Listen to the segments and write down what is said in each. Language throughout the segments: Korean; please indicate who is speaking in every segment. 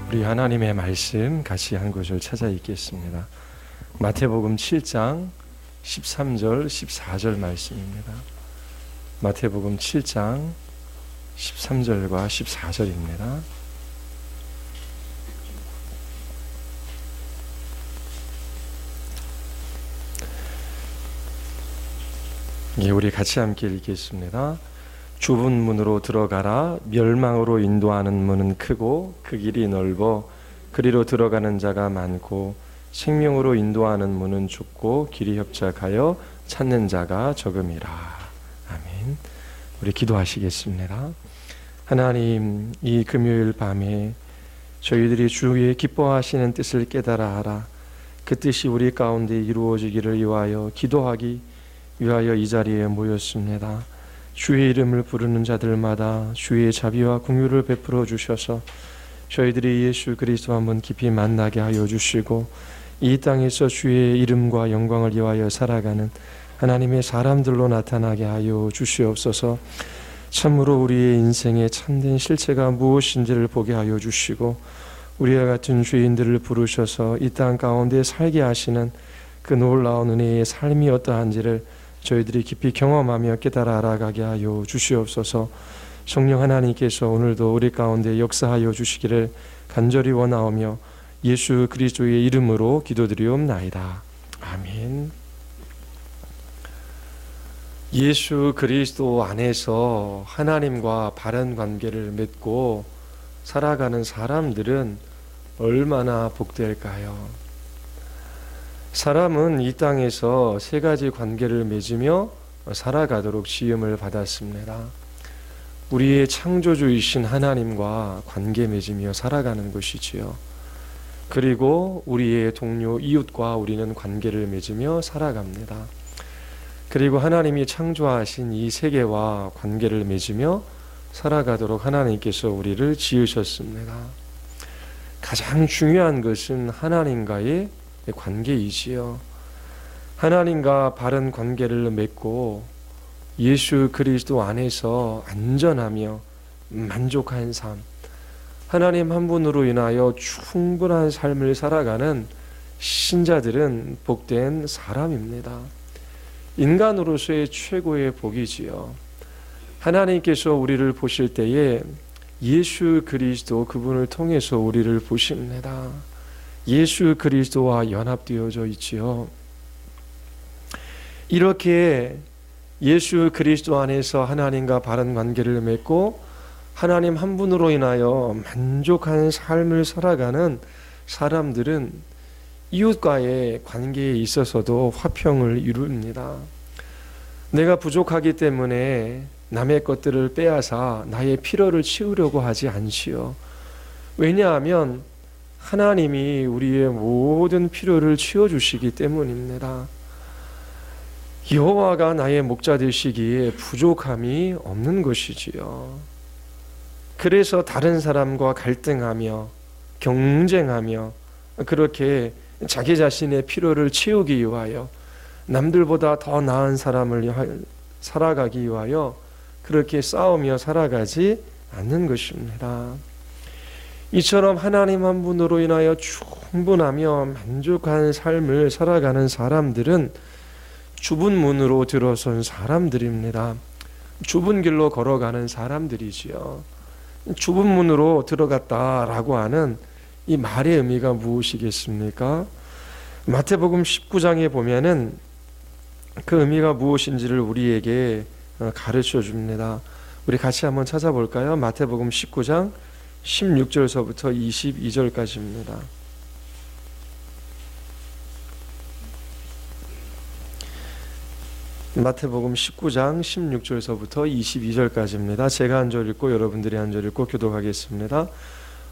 Speaker 1: 우리 하나님의 말씀 같이 한 구절 찾아 읽겠습니다. 마태복음 7장 13절 14절 말씀입니다. 마태복음 7장 13절과 14절입니다. 우리 같이 함께 읽겠습니다. 좁은 문으로 들어가라. 멸망으로 인도하는 문은 크고 그 길이 넓어 그리로 들어가는 자가 많고 생명으로 인도하는 문은 좁고 길이 협착하여 찾는 자가 적음이라. 아멘. 우리 기도하시겠습니다. 하나님, 이 금요일 밤에 저희들이 주의 기뻐하시는 뜻을 깨달아 하라. 그 뜻이 우리 가운데 이루어지기를 위하여 기도하기 위하여 이 자리에 모였습니다. 주의 이름을 부르는 자들마다 주의 자비와 긍휼을 베풀어 주셔서 저희들이 예수 그리스도 한번 깊이 만나게 하여 주시고 이 땅에서 주의 이름과 영광을 위하여 살아가는 하나님의 사람들로 나타나게 하여 주시옵소서. 참으로 우리의 인생의 참된 실체가 무엇인지를 보게 하여 주시고 우리와 같은 죄인들을 부르셔서 이 땅 가운데 살게 하시는 그 놀라운 은혜의 삶이 어떠한지를 저희들이 깊이 경험하며 깨달아 알아가게 하여 주시옵소서. 성령 하나님께서 오늘도 우리 가운데 역사하여 주시기를 간절히 원하오며 예수 그리스도의 이름으로 기도드리옵나이다. 아멘. 예수 그리스도 안에서 하나님과 바른 관계를 맺고 살아가는 사람들은 얼마나 복될까요? 사람은 이 땅에서 세 가지 관계를 맺으며 살아가도록 지음을 받았습니다. 우리의 창조주이신 하나님과 관계 맺으며 살아가는 것이지요. 그리고 우리의 동료 이웃과 우리는 관계를 맺으며 살아갑니다. 그리고 하나님이 창조하신 이 세계와 관계를 맺으며 살아가도록 하나님께서 우리를 지으셨습니다. 가장 중요한 것은 하나님과의 관계이지요. 하나님과 바른 관계를 맺고 예수 그리스도 안에서 안전하며 만족한 삶, 하나님 한 분으로 인하여 충분한 삶을 살아가는 신자들은 복된 사람입니다. 인간으로서의 최고의 복이지요. 하나님께서 우리를 보실 때에 예수 그리스도 그분을 통해서 우리를 보십니다. 예수 그리스도와 연합되어져 있지요. 이렇게 예수 그리스도 안에서 하나님과 바른 관계를 맺고 하나님 한 분으로 인하여 만족한 삶을 살아가는 사람들은 이웃과의 관계에 있어서도 화평을 이룹니다. 내가 부족하기 때문에 남의 것들을 빼앗아 나의 필요를 채우려고 하지 않지요. 왜냐하면 하나님이 우리의 모든 필요를 채워주시기 때문입니다. 여호와가 나의 목자 되시기에 부족함이 없는 것이지요. 그래서 다른 사람과 갈등하며 경쟁하며 그렇게 자기 자신의 필요를 채우기 위하여 남들보다 더 나은 사람을 살아가기 위하여 그렇게 싸우며 살아가지 않는 것입니다. 이처럼 하나님 한 분으로 인하여 충분하며 만족한 삶을 살아가는 사람들은 좁은 문으로 들어선 사람들입니다. 좁은 길로 걸어가는 사람들이지요. 좁은 문으로 들어갔다라고 하는 이 말의 의미가 무엇이겠습니까? 마태복음 19장에 보면은 그 의미가 무엇인지를 우리에게 가르쳐 줍니다. 우리 같이 한번 찾아볼까요? 마태복음 19장 16절서부터 22절까지입니다. 마태복음 19장 16절서부터 22절까지입니다. 제가 한 절 읽고 여러분들이 한 절 읽고 교독하겠습니다.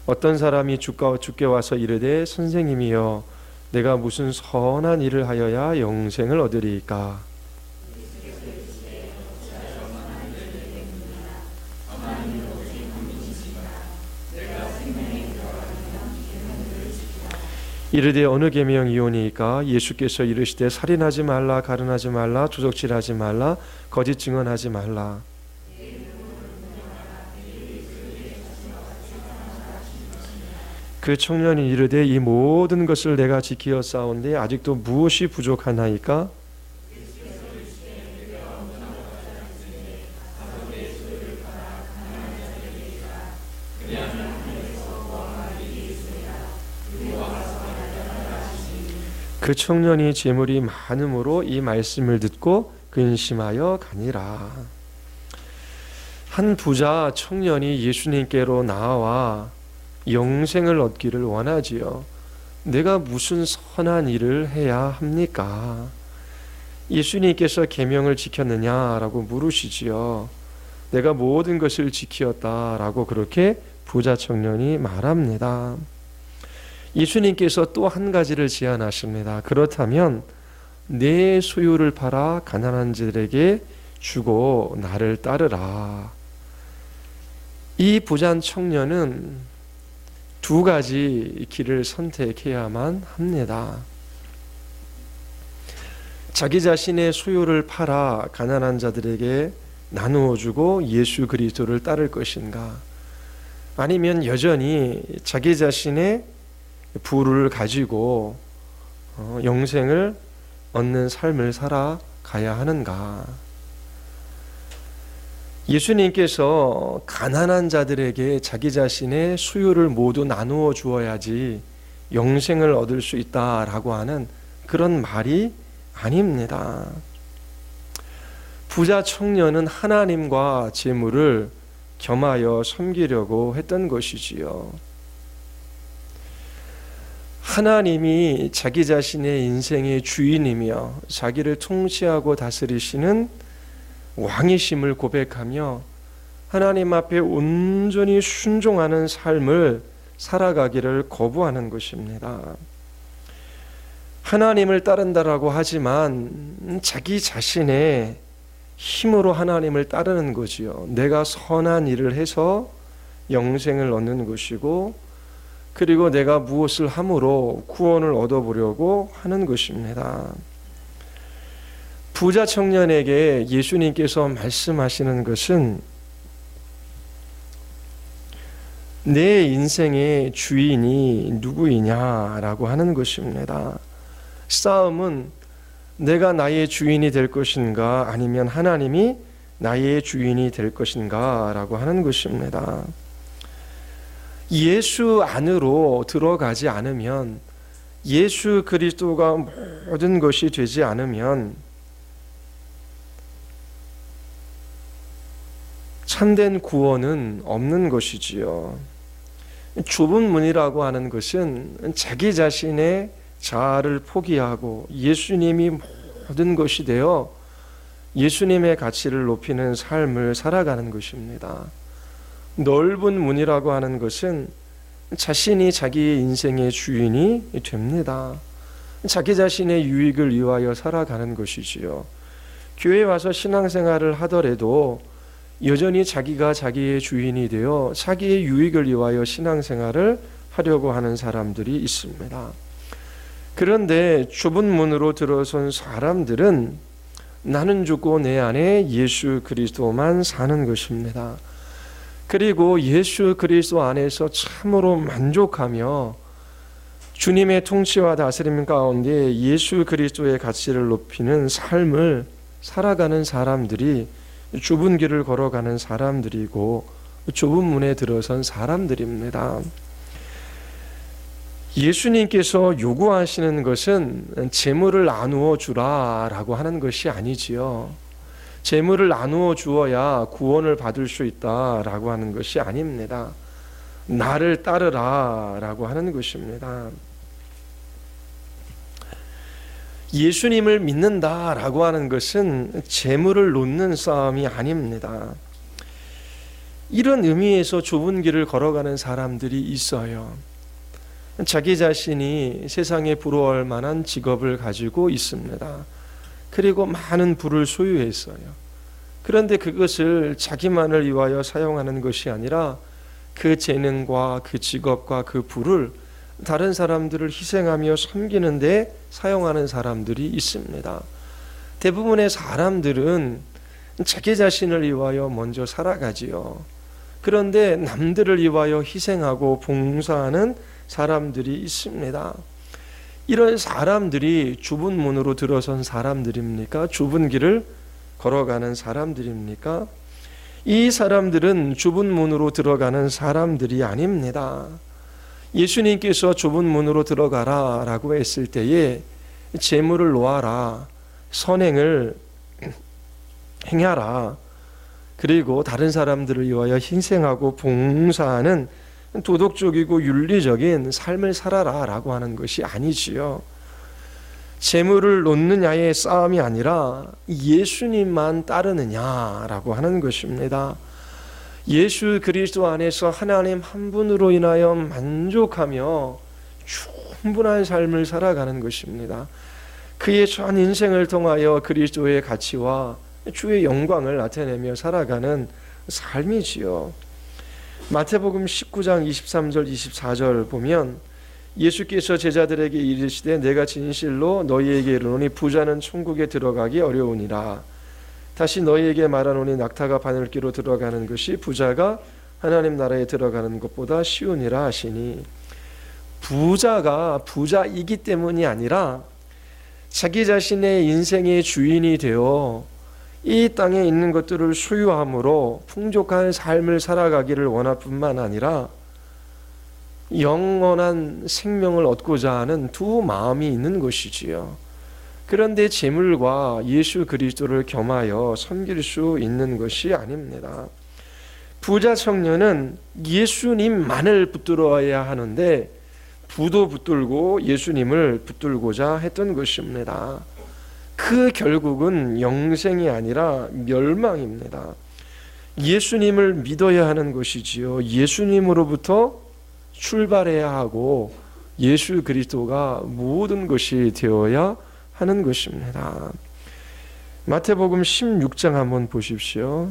Speaker 1: 어떤 사람이 주께 와서 이르되 선생님이여 내가 무슨 선한 일을 하여야 영생을 얻으리이까? 이르되 어느 계명이오니이까? 예수께서 이르시되 살인하지 말라, 가늠하지 말라, 도적질하지 말라, 거짓 증언하지 말라. 그 청년이 이르되 이 모든 것을 내가 지키어 싸운데 아직도 무엇이 부족하나이까? 그 청년이 재물이 많음으로 이 말씀을 듣고 근심하여 가니라. 한 부자 청년이 예수님께로 나와 영생을 얻기를 원하지요. 내가 무슨 선한 일을 해야 합니까? 예수님께서 계명을 지켰느냐라고 물으시지요. 내가 모든 것을 지키었다라고 그렇게 부자 청년이 말합니다. 예수님께서 또 한 가지를 제안하십니다. 그렇다면 내 소유를 팔아 가난한 자들에게 주고 나를 따르라. 이 부자 청년은 두 가지 길을 선택해야만 합니다. 자기 자신의 소유를 팔아 가난한 자들에게 나누어 주고 예수 그리스도를 따를 것인가? 아니면 여전히 자기 자신의 부를 가지고 영생을 얻는 삶을 살아가야 하는가? 예수님께서 가난한 자들에게 자기 자신의 수요를 모두 나누어 주어야지 영생을 얻을 수 있다라고 하는 그런 말이 아닙니다. 부자 청년은 하나님과 재물을 겸하여 섬기려고 했던 것이지요. 하나님이 자기 자신의 인생의 주인이며 자기를 통치하고 다스리시는 왕이심을 고백하며 하나님 앞에 온전히 순종하는 삶을 살아가기를 거부하는 것입니다. 하나님을 따른다라고 하지만 자기 자신의 힘으로 하나님을 따르는 거지요. 내가 선한 일을 해서 영생을 얻는 것이고 그리고 내가 무엇을 함으로 구원을 얻어보려고 하는 것입니다. 부자 청년에게 예수님께서 말씀하시는 것은 내 인생의 주인이 누구이냐라고 하는 것입니다. 싸움은 내가 나의 주인이 될 것인가 아니면 하나님이 나의 주인이 될 것인가 라고 하는 것입니다. 예수 안으로 들어가지 않으면 예수 그리스도가 모든 것이 되지 않으면 참된 구원은 없는 것이지요. 좁은 문이라고 하는 것은 자기 자신의 자아를 포기하고 예수님이 모든 것이 되어 예수님의 가치를 높이는 삶을 살아가는 것입니다. 넓은 문이라고 하는 것은 자신이 자기의 인생의 주인이 됩니다. 자기 자신의 유익을 위하여 살아가는 것이지요. 교회에 와서 신앙생활을 하더라도 여전히 자기가 자기의 주인이 되어 자기의 유익을 위하여 신앙생활을 하려고 하는 사람들이 있습니다. 그런데 좁은 문으로 들어선 사람들은 나는 죽고 내 안에 예수 그리스도만 사는 것입니다. 그리고 예수 그리스도 안에서 참으로 만족하며 주님의 통치와 다스림 가운데 예수 그리스도의 가치를 높이는 삶을 살아가는 사람들이 좁은 길을 걸어가는 사람들이고 좁은 문에 들어선 사람들입니다. 예수님께서 요구하시는 것은 재물을 나누어 주라라고 하는 것이 아니지요. 재물을 나누어 주어야 구원을 받을 수 있다라고 하는 것이 아닙니다. 나를 따르라라고 하는 것입니다. 예수님을 믿는다라고 하는 것은 재물을 놓는 싸움이 아닙니다. 이런 의미에서 좁은 길을 걸어가는 사람들이 있어요. 자기 자신이 세상에 부러워할 만한 직업을 가지고 있습니다. 그리고 많은 부를 소유했어요. 그런데 그것을 자기만을 위하여 사용하는 것이 아니라 그 재능과 그 직업과 그 부를 다른 사람들을 희생하며 섬기는 데 사용하는 사람들이 있습니다. 대부분의 사람들은 자기 자신을 위하여 먼저 살아가지요. 그런데 남들을 위하여 희생하고 봉사하는 사람들이 있습니다. 이런 사람들이 좁은 문으로 들어선 사람들입니까? 좁은 길을 걸어가는 사람들입니까? 이 사람들은 좁은 문으로 들어가는 사람들이 아닙니다. 예수님께서 좁은 문으로 들어가라 라고 했을 때에 재물을 놓아라, 선행을 행하라, 그리고 다른 사람들을 위하여 희생하고 봉사하는 도덕적이고 윤리적인 삶을 살아라 라고 하는 것이 아니지요. 재물을 놓느냐의 싸움이 아니라 예수님만 따르느냐라고 하는 것입니다. 예수 그리스도 안에서 하나님 한 분으로 인하여 만족하며 충분한 삶을 살아가는 것입니다. 그의 전 인생을 통하여 그리스도의 가치와 주의 영광을 나타내며 살아가는 삶이지요. 마태복음 19장 23절 24절 보면 예수께서 제자들에게 이르시되 내가 진실로 너희에게 이르노니 부자는 천국에 들어가기 어려우니라. 다시 너희에게 말하노니 낙타가 바늘기로 들어가는 것이 부자가 하나님 나라에 들어가는 것보다 쉬우니라 하시니, 부자가 부자이기 때문이 아니라 자기 자신의 인생의 주인이 되어 이 땅에 있는 것들을 소유함으로 풍족한 삶을 살아가기를 원할 뿐만 아니라 영원한 생명을 얻고자 하는 두 마음이 있는 것이지요. 그런데 재물과 예수 그리스도를 겸하여 섬길 수 있는 것이 아닙니다. 부자 청년은 예수님만을 붙들어야 하는데 부도 붙들고 예수님을 붙들고자 했던 것입니다. 그 결국은 영생이 아니라 멸망입니다. 예수님을 믿어야 하는 것이지요. 예수님으로부터 출발해야 하고 예수 그리스도가 모든 것이 되어야 하는 것입니다. 마태복음 16장 한번 보십시오.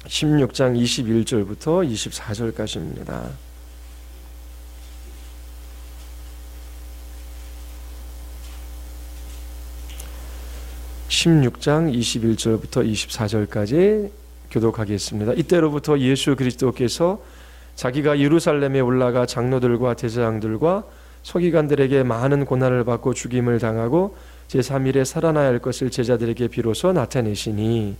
Speaker 1: 16장 21절부터 24절까지입니다. 16장 21절부터 24절까지 교독하겠습니다. 이때로부터 예수 그리스도께서 자기가 예루살렘에 올라가 장로들과 대제사장들과 서기관들에게 많은 고난을 받고 죽임을 당하고 제3일에 살아나야 할 것을 제자들에게 비로소 나타내시니,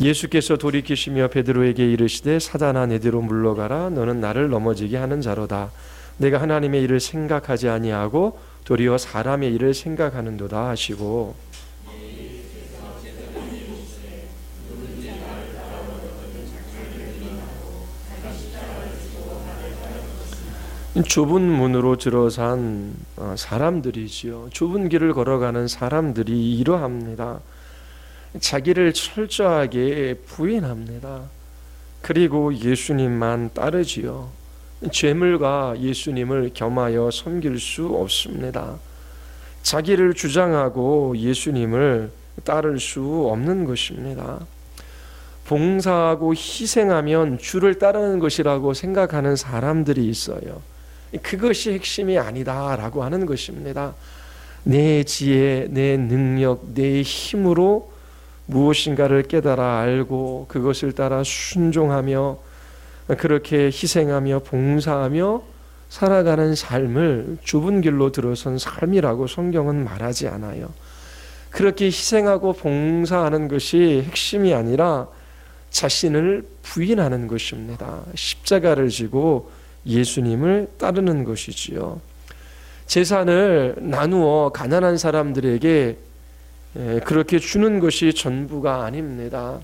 Speaker 1: 예수께서 돌이키시며 베드로에게 이르시되 사단아 내게로 물러가라. 너는 나를 넘어지게 하는 자로다. 내가 하나님의 일을 생각하지 아니하고 도리어 사람의 일을 생각하는도다 하시고, 좁은 문으로 들어선 사람들이지요. 좁은 길을 걸어가는 사람들이 이러합니다. 자기를 철저하게 부인합니다. 그리고 예수님만 따르지요. 죄물과 예수님을 겸하여 섬길 수 없습니다. 자기를 주장하고 예수님을 따를 수 없는 것입니다. 봉사하고 희생하면 주를 따르는 것이라고 생각하는 사람들이 있어요. 그것이 핵심이 아니다라고 하는 것입니다. 내 지혜, 내 능력, 내 힘으로 무엇인가를 깨달아 알고 그것을 따라 순종하며 그렇게 희생하며 봉사하며 살아가는 삶을 좁은 길로 들어선 삶이라고 성경은 말하지 않아요. 그렇게 희생하고 봉사하는 것이 핵심이 아니라 자신을 부인하는 것입니다. 십자가를 지고 예수님을 따르는 것이지요. 재산을 나누어 가난한 사람들에게 그렇게 주는 것이 전부가 아닙니다.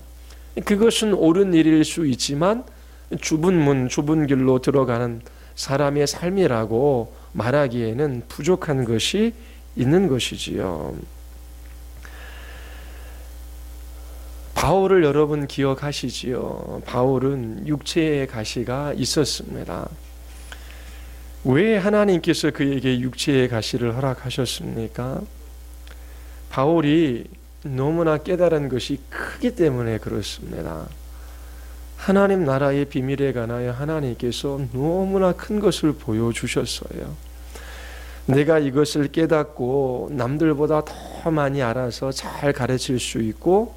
Speaker 1: 그것은 옳은 일일 수 있지만 좁은 문, 좁은 길로 들어가는 사람의 삶이라고 말하기에는 부족한 것이 있는 것이지요. 바울을 여러분 기억하시지요? 바울은 육체의 가시가 있었습니다. 왜 하나님께서 그에게 육체의 가시를 허락하셨습니까? 바울이 너무나 깨달은 것이 크기 때문에 그렇습니다. 하나님 나라의 비밀에 관하여 하나님께서 너무나 큰 것을 보여주셨어요. 내가 이것을 깨닫고 남들보다 더 많이 알아서 잘 가르칠 수 있고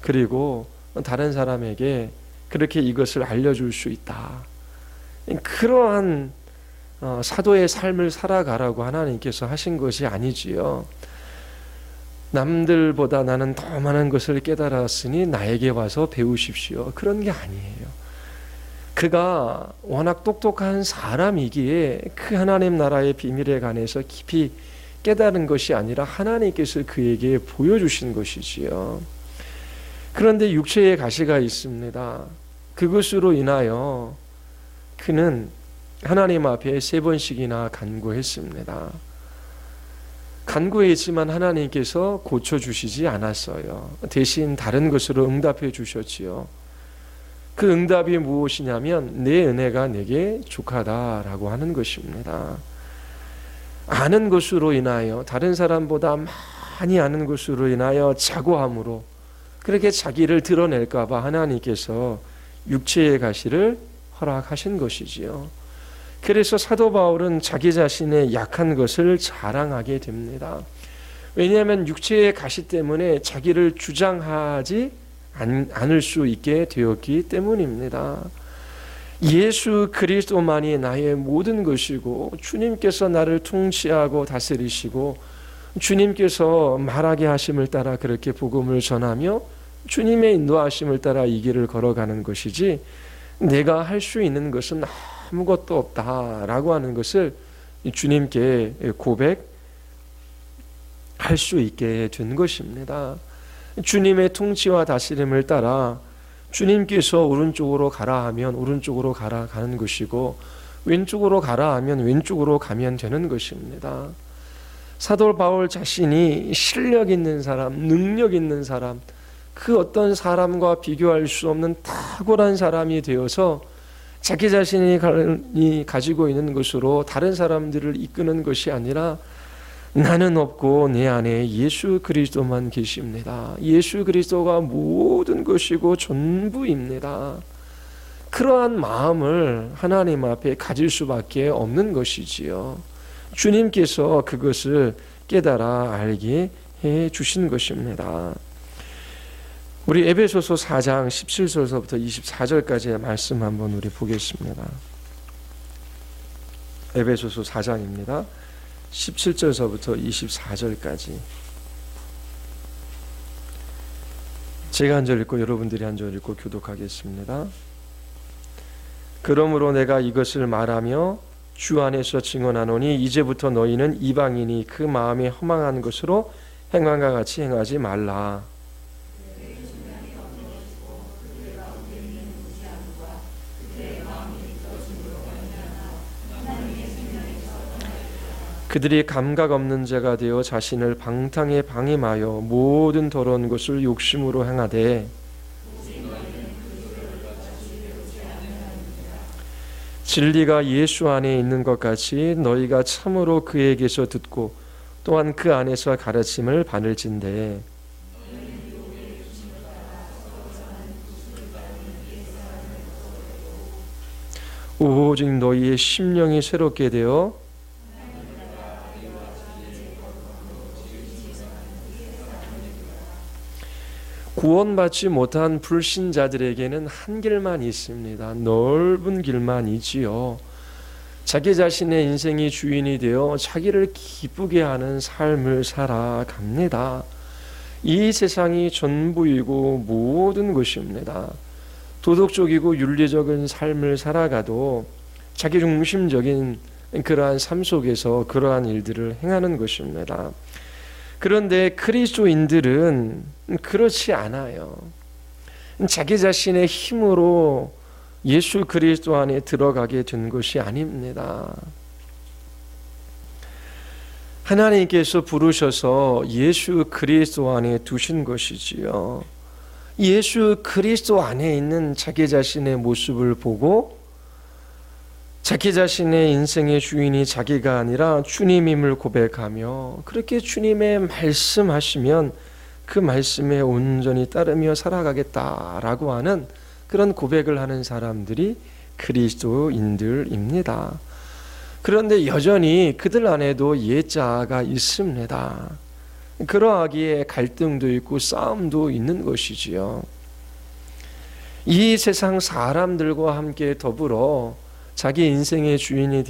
Speaker 1: 그리고 다른 사람에게 그렇게 이것을 알려줄 수 있다. 그러한 사도의 삶을 살아가라고 하나님께서 하신 것이 아니지요. 남들보다 나는 더 많은 것을 깨달았으니 나에게 와서 배우십시오. 그런 게 아니에요. 그가 워낙 똑똑한 사람이기에 그 하나님 나라의 비밀에 관해서 깊이 깨달은 것이 아니라 하나님께서 그에게 보여주신 것이지요. 그런데 육체의 가시가 있습니다. 그것으로 인하여 그는 하나님 앞에 3번씩이나 간구했습니다. 간구했지만 하나님께서 고쳐주시지 않았어요. 대신 다른 것으로 응답해 주셨지요. 그 응답이 무엇이냐면 내 은혜가 내게 족하다라고 하는 것입니다. 아는 것으로 인하여 다른 사람보다 많이 아는 것으로 인하여 자고함으로 그렇게 자기를 드러낼까 봐 하나님께서 육체의 가시를 허락하신 것이지요. 그래서 사도 바울은 자기 자신의 약한 것을 자랑하게 됩니다. 왜냐하면 육체의 가시 때문에 자기를 주장하지 않을 수 있게 되었기 때문입니다. 예수 그리스도만이 나의 모든 것이고 주님께서 나를 통치하고 다스리시고 주님께서 말하게 하심을 따라 그렇게 복음을 전하며 주님의 인도하심을 따라 이 길을 걸어가는 것이지 내가 할 수 있는 것은 아무것도 없다라고 하는 것을 주님께 고백할 수 있게 된 것입니다. 주님의 통치와 다스림을 따라 주님께서 오른쪽으로 가라 하면 오른쪽으로 가는 것이고 왼쪽으로 가라 하면 왼쪽으로 가면 되는 것입니다. 사도 바울 자신이 실력 있는 사람, 능력 있는 사람, 그 어떤 사람과 비교할 수 없는 탁월한 사람이 되어서 자기 자신이 가지고 있는 것으로 다른 사람들을 이끄는 것이 아니라 나는 없고 내 안에 예수 그리스도만 계십니다. 예수 그리스도가 모든 것이고 전부입니다. 그러한 마음을 하나님 앞에 가질 수밖에 없는 것이지요. 주님께서 그것을 깨달아 알게 해 주신 것입니다. 우리 에베소서 4장 17절서부터 24절까지의 말씀 한번 우리 보겠습니다. 에베소서 4장입니다. 17절서부터 24절까지. 제가 한 절 읽고 여러분들이 한 절 읽고 교독하겠습니다. 그러므로 내가 이것을 말하며 주 안에서 증언하노니 이제부터 너희는 이방인이 그 마음에 허망한 것으로 행함과 같이 행하지 말라. 그들이 감각 없는 자가 되어 자신을 방탕에 방임하여 모든 더러운 것을 욕심으로 행하되 진리가 예수 안에 있는 것 같이 너희가 참으로 그에게서 듣고 또한 그 안에서 가르침을 받을진대 오직 너희의 심령이 새롭게 되어 구원받지 못한 불신자들에게는 한 길만 있습니다. 넓은 길만 있지요. 자기 자신의 인생이 주인이 되어 자기를 기쁘게 하는 삶을 살아갑니다. 이 세상이 전부이고 모든 것입니다. 도덕적이고 윤리적인 삶을 살아가도 자기중심적인 그러한 삶 속에서 그러한 일들을 행하는 것입니다. 그런데 그리스도인들은 그렇지 않아요. 자기 자신의 힘으로 예수 그리스도 안에 들어가게 된 것이 아닙니다. 하나님께서 부르셔서 예수 그리스도 안에 두신 것이지요. 예수 그리스도 안에 있는 자기 자신의 모습을 보고 자기 자신의 인생의 주인이 자기가 아니라 주님임을 고백하며 그렇게 주님의 말씀하시면 그 말씀에 온전히 따르며 살아가겠다라고 하는 그런 고백을 하는 사람들이 그리스도인들입니다. 그런데 여전히 그들 안에도 옛자가 있습니다. 그러하기에 갈등도 있고 싸움도 있는 것이지요. 이 세상 사람들과 함께 더불어 자기 인생의 주인이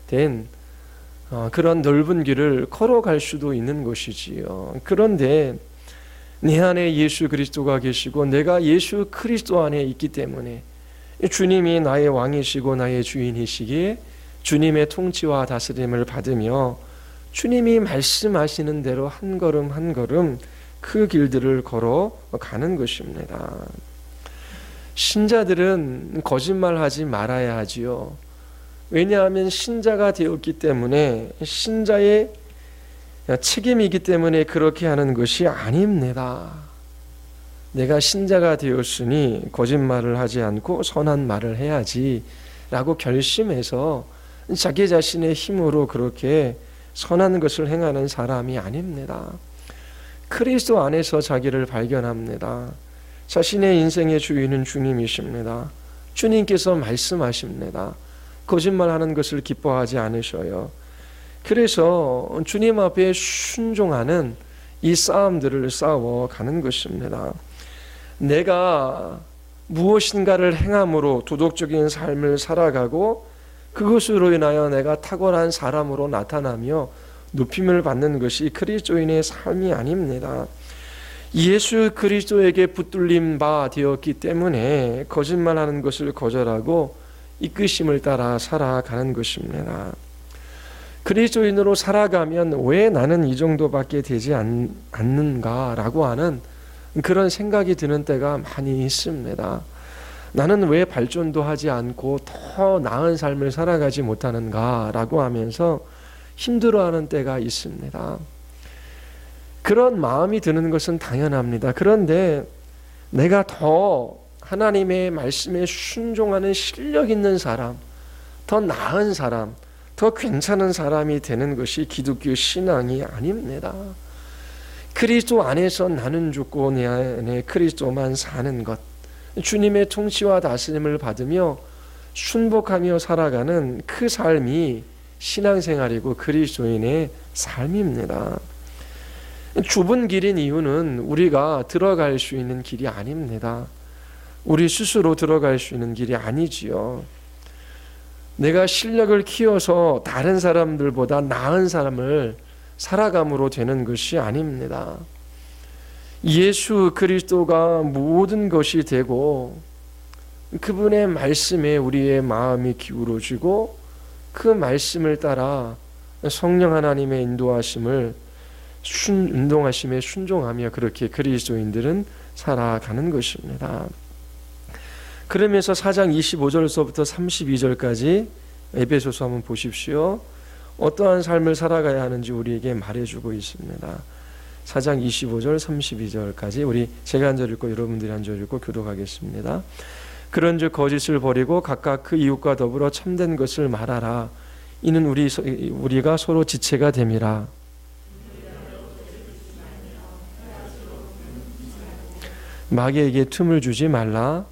Speaker 1: 된 그런 넓은 길을 걸어갈 수도 있는 것이지요. 그런데 내 안에 예수 그리스도가 계시고 내가 예수 그리스도 안에 있기 때문에 주님이 나의 왕이시고 나의 주인이시기에 주님의 통치와 다스림을 받으며 주님이 말씀하시는 대로 한 걸음 한 걸음 그 길들을 걸어가는 것입니다. 신자들은 거짓말하지 말아야 하지요. 왜냐하면 신자가 되었기 때문에 신자의 책임이기 때문에 그렇게 하는 것이 아닙니다. 내가 신자가 되었으니 거짓말을 하지 않고 선한 말을 해야지 라고 결심해서 자기 자신의 힘으로 그렇게 선한 것을 행하는 사람이 아닙니다. 그리스도 안에서 자기를 발견합니다. 자신의 인생의 주인은 주님이십니다. 주님께서 말씀하십니다. 거짓말하는 것을 기뻐하지 않으셔요. 그래서 주님 앞에 순종하는 이 싸움들을 싸워가는 것입니다. 내가 무엇인가를 행함으로 도덕적인 삶을 살아가고 그것으로 인하여 내가 탁월한 사람으로 나타나며 높임을 받는 것이 그리스도인의 삶이 아닙니다. 예수 그리스도에게 붙들림 바 되었기 때문에 거짓말하는 것을 거절하고 이끄심을 따라 살아가는 것입니다. 그리스도인으로 살아가면 왜 나는 이 정도밖에 되지 않는가라고 하는 그런 생각이 드는 때가 많이 있습니다. 나는 왜 발전도 하지 않고 더 나은 삶을 살아가지 못하는가라고 하면서 힘들어하는 때가 있습니다. 그런 마음이 드는 것은 당연합니다. 그런데 내가 더 하나님의 말씀에 순종하는 실력 있는 사람, 더 나은 사람, 더 괜찮은 사람이 되는 것이 기독교 신앙이 아닙니다. 그리스도 안에서 나는 죽고 내 안에 그리스도만 사는 것, 주님의 통치와 다스림을 받으며 순복하며 살아가는 그 삶이 신앙생활이고 그리스도인의 삶입니다. 좁은 길인 이유는 우리가 들어갈 수 있는 길이 아닙니다. 우리 스스로 들어갈 수 있는 길이 아니지요. 내가 실력을 키워서 다른 사람들보다 나은 삶을 살아감으로 되는 것이 아닙니다. 예수 그리스도가 모든 것이 되고 그분의 말씀에 우리의 마음이 기울어지고 그 말씀을 따라 성령 하나님의 인도하심에 순종하며 그렇게 그리스도인들은 살아가는 것입니다. 그러면서 4장 25절서부터 32절까지 에베소서 한번 보십시오. 어떠한 삶을 살아가야 하는지 우리에게 말해주고 있습니다. 4장 25절 32절까지 우리 제가 한 절 읽고 여러분들이 한 절 읽고 교독하겠습니다. 그런즉 거짓을 버리고 각각 그 이웃과 더불어 참된 것을 말하라. 이는 우리가 서로 지체가 됨이라. 마귀에게 틈을 주지 말라.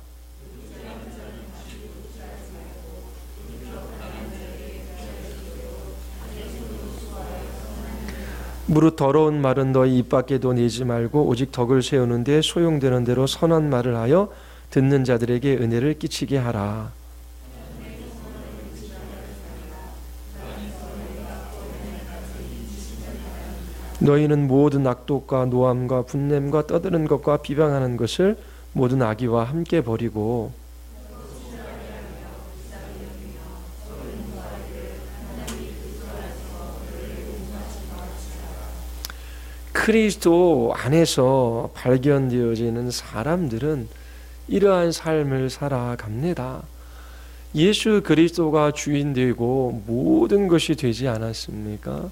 Speaker 1: 무릇 더러운 말은 너희 입 밖에도 내지 말고 오직 덕을 세우는 데 소용되는 대로 선한 말을 하여 듣는 자들에게 은혜를 끼치게 하라. 너희는 모든 악독과 노함과 분냄과 떠드는 것과 비방하는 것을 모든 악의와 함께 버리고 그리스도 안에서 발견되어지는 사람들은 이러한 삶을 살아갑니다. 예수 그리스도가 주인 되고 모든 것이 되지 않았습니까?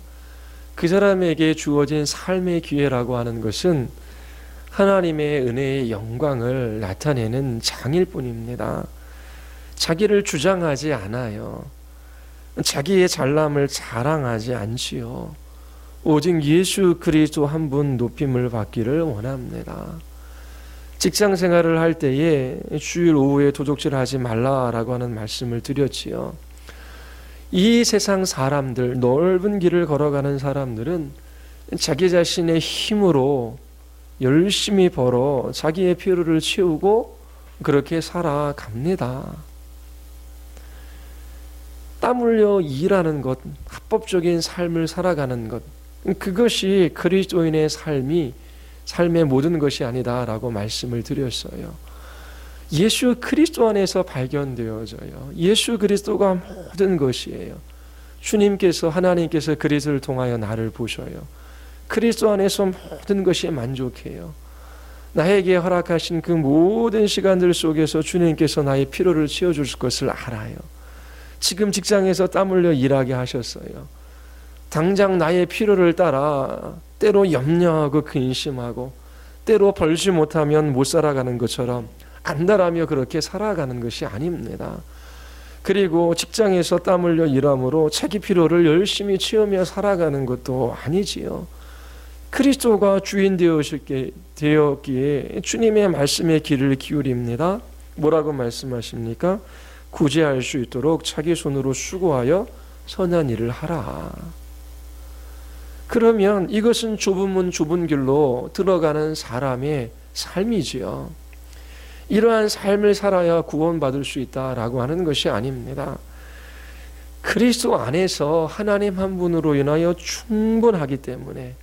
Speaker 1: 그 사람에게 주어진 삶의 기회라고 하는 것은 하나님의 은혜의 영광을 나타내는 장일 뿐입니다. 자기를 주장하지 않아요. 자기의 잘남을 자랑하지 않지요. 오직 예수 그리스도 한 분 높임을 받기를 원합니다. 직장 생활을 할 때에 주일 오후에 도둑질 하지 말라라고 하는 말씀을 드렸지요. 이 세상 사람들, 넓은 길을 걸어가는 사람들은 자기 자신의 힘으로 열심히 벌어 자기의 필요를 채우고 그렇게 살아갑니다. 땀 흘려 일하는 것, 합법적인 삶을 살아가는 것, 그것이 그리스도인의 삶의 모든 것이 아니다라고 말씀을 드렸어요. 예수 그리스도 안에서 발견되어져요. 예수 그리스도가 모든 것이에요. 하나님께서 그리스도를 통하여 나를 보셔요. 그리스도 안에서 모든 것이 만족해요. 나에게 허락하신 그 모든 시간들 속에서 주님께서 나의 필요를 채워줄 것을 알아요. 지금 직장에서 땀 흘려 일하게 하셨어요. 당장 나의 필요를 따라 때로 염려하고 근심하고 때로 벌지 못하면 못 살아가는 것처럼 안달하며 그렇게 살아가는 것이 아닙니다. 그리고 직장에서 땀 흘려 일함으로 자기 필요를 열심히 채우며 살아가는 것도 아니지요. 그리스도가 주인 되었기에 주님의 말씀에 귀를 기울입니다. 뭐라고 말씀하십니까? 구제할 수 있도록 자기 손으로 수고하여 선한 일을 하라. 그러면 이것은 좁은 문 좁은 길로 들어가는 사람의 삶이지요. 이러한 삶을 살아야 구원받을 수 있다라고 하는 것이 아닙니다. 그리스도 안에서 하나님 한 분으로 인하여 충분하기 때문에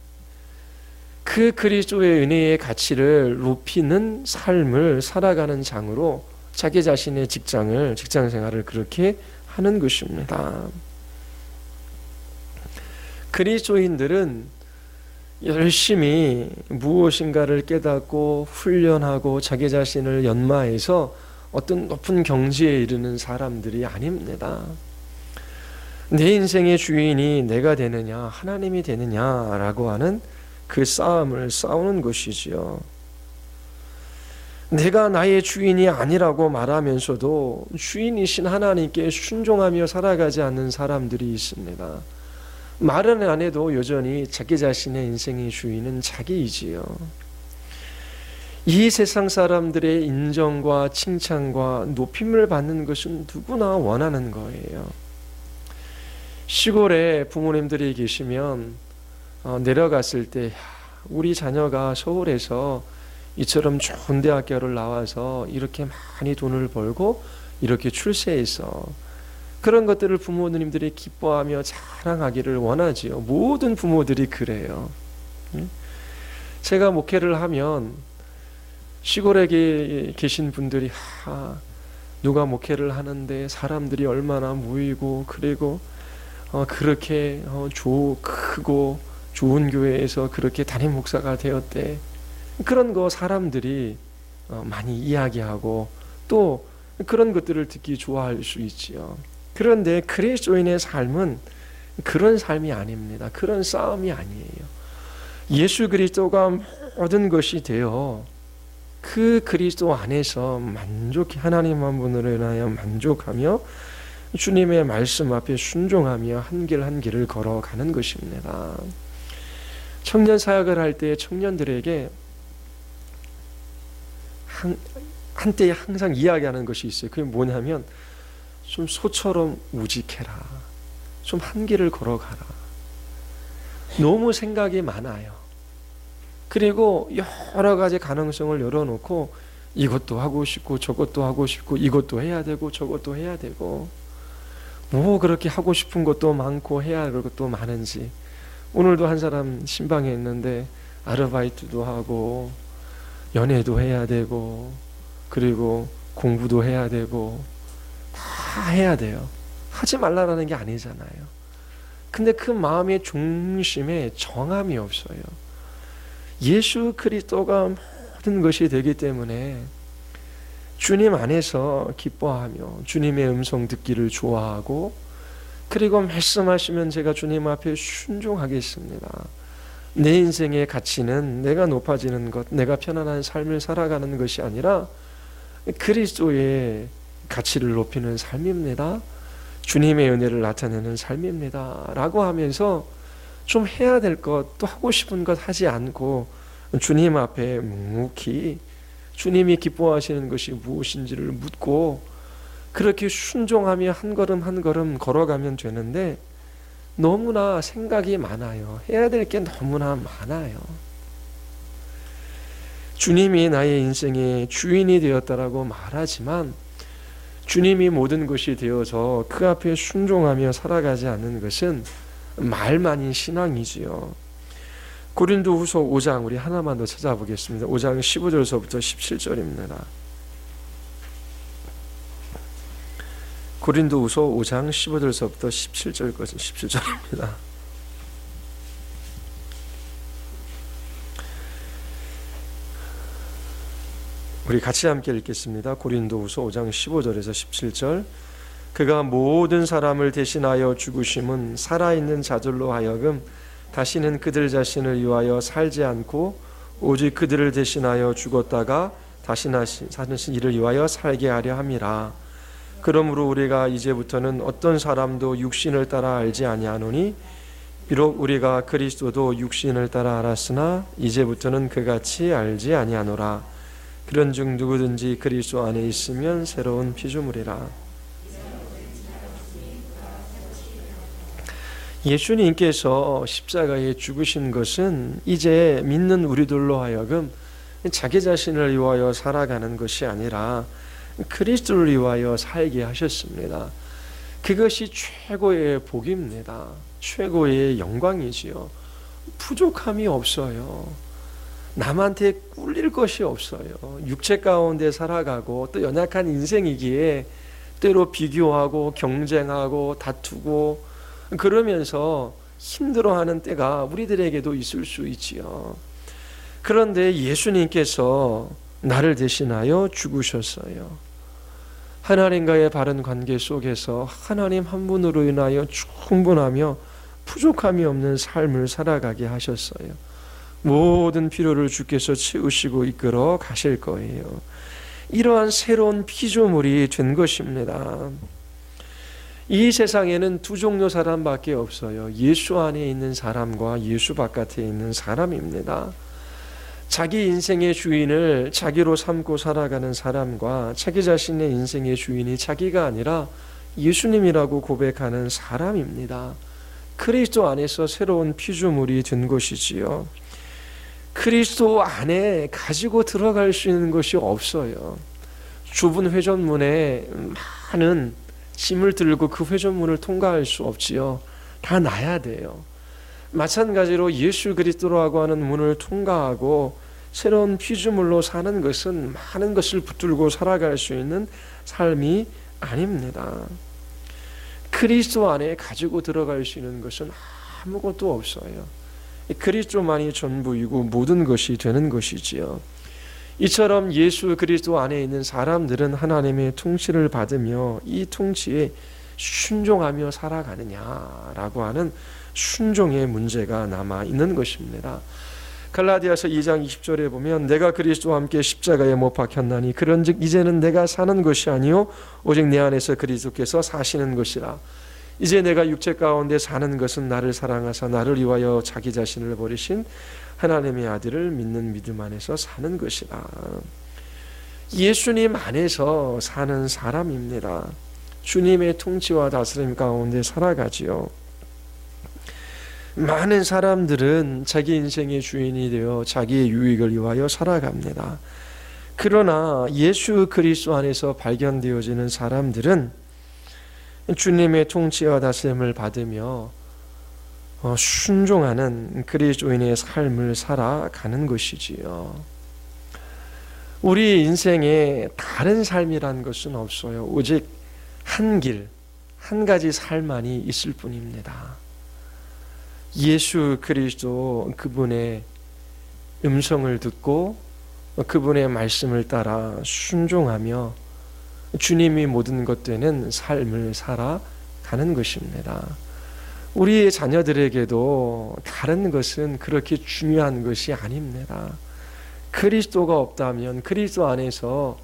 Speaker 1: 그 그리스도의 은혜의 가치를 높이는 삶을 살아가는 장으로 자기 자신의 직장 생활을 그렇게 하는 것입니다. 그리스도인들은 열심히 무엇인가를 깨닫고 훈련하고 자기 자신을 연마해서 어떤 높은 경지에 이르는 사람들이 아닙니다. 내 인생의 주인이 내가 되느냐 하나님이 되느냐라고 하는 그 싸움을 싸우는 것이지요. 내가 나의 주인이 아니라고 말하면서도 주인이신 하나님께 순종하며 살아가지 않는 사람들이 있습니다. 말은 안 해도 여전히 자기 자신의 인생의 주인은 자기이지요. 이 세상 사람들의 인정과 칭찬과 높임을 받는 것은 누구나 원하는 거예요. 시골에 부모님들이 계시면 내려갔을 때 우리 자녀가 서울에서 이처럼 좋은 대학교를 나와서 이렇게 많이 돈을 벌고 이렇게 출세해서 그런 것들을 부모님들이 기뻐하며 자랑하기를 원하지요. 모든 부모들이 그래요. 제가 목회를 하면 시골에 계신 분들이 누가 목회를 하는데 사람들이 얼마나 모이고 그리고 그렇게 크고 좋은 교회에서 그렇게 담임 목사가 되었대. 그런 거 사람들이 많이 이야기하고 또 그런 것들을 듣기 좋아할 수 있지요. 그런데 그리스도인의 삶은 그런 삶이 아닙니다. 그런 싸움이 아니에요. 예수 그리스도가 모든 것이 되어 그 그리스도 안에서 하나님 한 분으로 인하여 만족하며 주님의 말씀 앞에 순종하며 한 길 한 길을 걸어가는 것입니다. 청년 사역을 할 때 청년들에게 한때 항상 이야기하는 것이 있어요. 그게 뭐냐면 좀 소처럼 우직해라. 좀 한 길을 걸어가라. 너무 생각이 많아요. 그리고 여러 가지 가능성을 열어놓고 이것도 하고 싶고 저것도 하고 싶고 이것도 해야 되고 저것도 해야 되고 뭐 그렇게 하고 싶은 것도 많고 해야 할 것도 많은지. 오늘도 한 사람 신방에 있는데 아르바이트도 하고 연애도 해야 되고 그리고 공부도 해야 되고 다 해야 돼요. 하지 말라라는 게 아니잖아요. 근데 그 마음의 중심에 정함이 없어요. 예수 그리스도가 모든 것이 되기 때문에 주님 안에서 기뻐하며 주님의 음성 듣기를 좋아하고 그리고 말씀하시면 제가 주님 앞에 순종하겠습니다. 내 인생의 가치는 내가 높아지는 것, 내가 편안한 삶을 살아가는 것이 아니라 그리스도의 가치를 높이는 삶입니다. 주님의 은혜를 나타내는 삶입니다. 라고 하면서 좀 해야 될 것, 또 하고 싶은 것 하지 않고 주님 앞에 묵묵히 주님이 기뻐하시는 것이 무엇인지를 묻고 그렇게 순종하며 한 걸음 한 걸음 걸어가면 되는데 너무나 생각이 많아요. 해야 될 게 너무나 많아요. 주님이 나의 인생의 주인이 되었다라고 말하지만 주님이 모든 것이 되어서 그 앞에 순종하며 살아가지 않는 것은 말만인 신앙이지요. 고린도후서 5장 우리 하나만 더 찾아보겠습니다. 5장 15절서부터 17절입니다. 고린도후서 5장 15절서부터 17절입니다. 우리 같이 함께 읽겠습니다. 고린도후서 5장 15절에서 17절. 그가 모든 사람을 대신하여 죽으심은 살아있는 자들로 하여금 다시는 그들 자신을 위하여 살지 않고 오직 그들을 대신하여 죽었다가 다시 사신 이를 위하여 살게 하려 함이라. 그러므로 우리가 이제부터는 어떤 사람도 육신을 따라 알지 아니하노니 비록 우리가 그리스도도 육신을 따라 알았으나 이제부터는 그같이 알지 아니하노라. 그런즉 누구든지 그리스도 안에 있으면 새로운 피조물이라. 예수님께서 십자가에 죽으신 것은 이제 믿는 우리들로 하여금 자기 자신을 위하여 살아가는 것이 아니라 그리스도를 위하여 살게 하셨습니다. 그것이 최고의 복입니다. 최고의 영광이지요. 부족함이 없어요. 남한테 꿀릴 것이 없어요. 육체 가운데 살아가고 또 연약한 인생이기에 때로 비교하고 경쟁하고 다투고 그러면서 힘들어하는 때가 우리들에게도 있을 수 있지요. 그런데 예수님께서 나를 대신하여 죽으셨어요. 하나님과의 바른 관계 속에서 하나님 한 분으로 인하여 충분하며 부족함이 없는 삶을 살아가게 하셨어요. 모든 필요를 주께서 채우시고 이끌어 가실 거예요. 이러한 새로운 피조물이 된 것입니다. 이 세상에는 두 종류 사람밖에 없어요. 예수 안에 있는 사람과 예수 바깥에 있는 사람입니다. 자기 인생의 주인을 자기로 삼고 살아가는 사람과 자기 자신의 인생의 주인이 자기가 아니라 예수님이라고 고백하는 사람입니다. 그리스도 안에서 새로운 피조물이 된 것이지요. 그리스도 안에 가지고 들어갈 수 있는 것이 없어요. 좁은 회전문에 많은 짐을 들고 그 회전문을 통과할 수 없지요. 다 놔야 돼요. 마찬가지로 예수 그리스도라고 하는 문을 통과하고 새로운 피조물로 사는 것은 많은 것을 붙들고 살아갈 수 있는 삶이 아닙니다. 그리스도 안에 가지고 들어갈 수 있는 것은 아무것도 없어요. 그리스도만이 전부이고 모든 것이 되는 것이지요. 이처럼 예수 그리스도 안에 있는 사람들은 하나님의 통치를 받으며 이 통치에 순종하며 살아가느냐라고 하는 순종의 문제가 남아 있는 것입니다. 갈라디아서 2장 20절에 보면 내가 그리스도와 함께 십자가에 못 박혔나니 그런즉 이제는 내가 사는 것이 아니요 오직 내 안에서 그리스도께서 사시는 것이라. 이제 내가 육체 가운데 사는 것은 나를 사랑하사 나를 위하여 자기 자신을 버리신 하나님의 아들을 믿는 믿음 안에서 사는 것이라. 예수님 안에서 사는 사람입니다. 주님의 통치와 다스림 가운데 살아가지요. 많은 사람들은 자기 인생의 주인이 되어 자기의 유익을 위하여 살아갑니다. 그러나 예수 그리스도 안에서 발견되어지는 사람들은 주님의 통치와 다스림을 받으며 순종하는 그리스도인의 삶을 살아가는 것이지요. 우리 인생에 다른 삶이란 것은 없어요. 오직 한 길, 한 가지 삶만이 있을 뿐입니다. 예수 그리스도 그분의 음성을 듣고 그분의 말씀을 따라 순종하며 주님이 모든 것 되는 삶을 살아가는 것입니다. 우리의 자녀들에게도 다른 것은 그렇게 중요한 것이 아닙니다. 그리스도가 없다면, 그리스도 안에서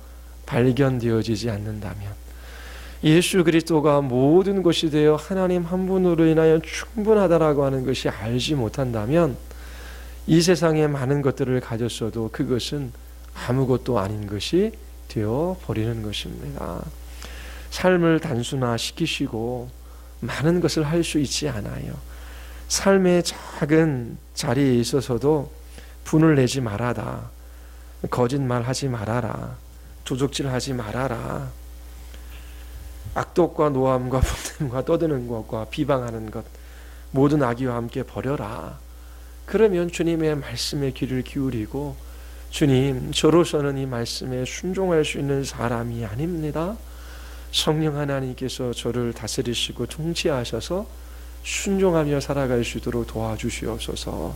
Speaker 1: 발견되어지지 않는다면, 예수 그리스도가 모든 것이 되어 하나님 한 분으로 인하여 충분하다라고 하는 것이 알지 못한다면 이 세상에 많은 것들을 가졌어도 그것은 아무것도 아닌 것이 되어 버리는 것입니다. 삶을 단순화시키시고 많은 것을 할 수 있지 않아요. 삶의 작은 자리에 있어서도 분을 내지 말아라. 거짓말하지 말아라. 도적질하지 말아라. 악독과 노함과 분냄과 떠드는 것과 비방하는 것 모든 악의와 함께 버려라. 그러면 주님의 말씀에 귀를 기울이고 주님, 저로서는 이 말씀에 순종할 수 있는 사람이 아닙니다. 성령 하나님께서 저를 다스리시고 통치하셔서 순종하며 살아갈 수 있도록 도와주시옵소서.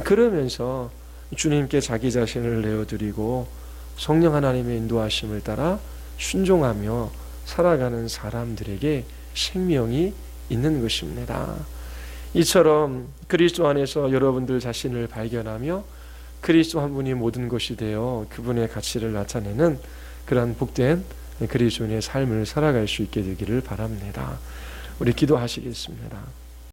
Speaker 1: 그러면서 주님께 자기 자신을 내어드리고 성령 하나님의 인도하심을 따라 순종하며 살아가는 사람들에게 생명이 있는 것입니다. 이처럼 그리스도 안에서 여러분들 자신을 발견하며 그리스도 한 분이 모든 것이 되어 그분의 가치를 나타내는 그러한 복된 그리스도인의 삶을 살아갈 수 있게 되기를 바랍니다. 우리 기도하시겠습니다.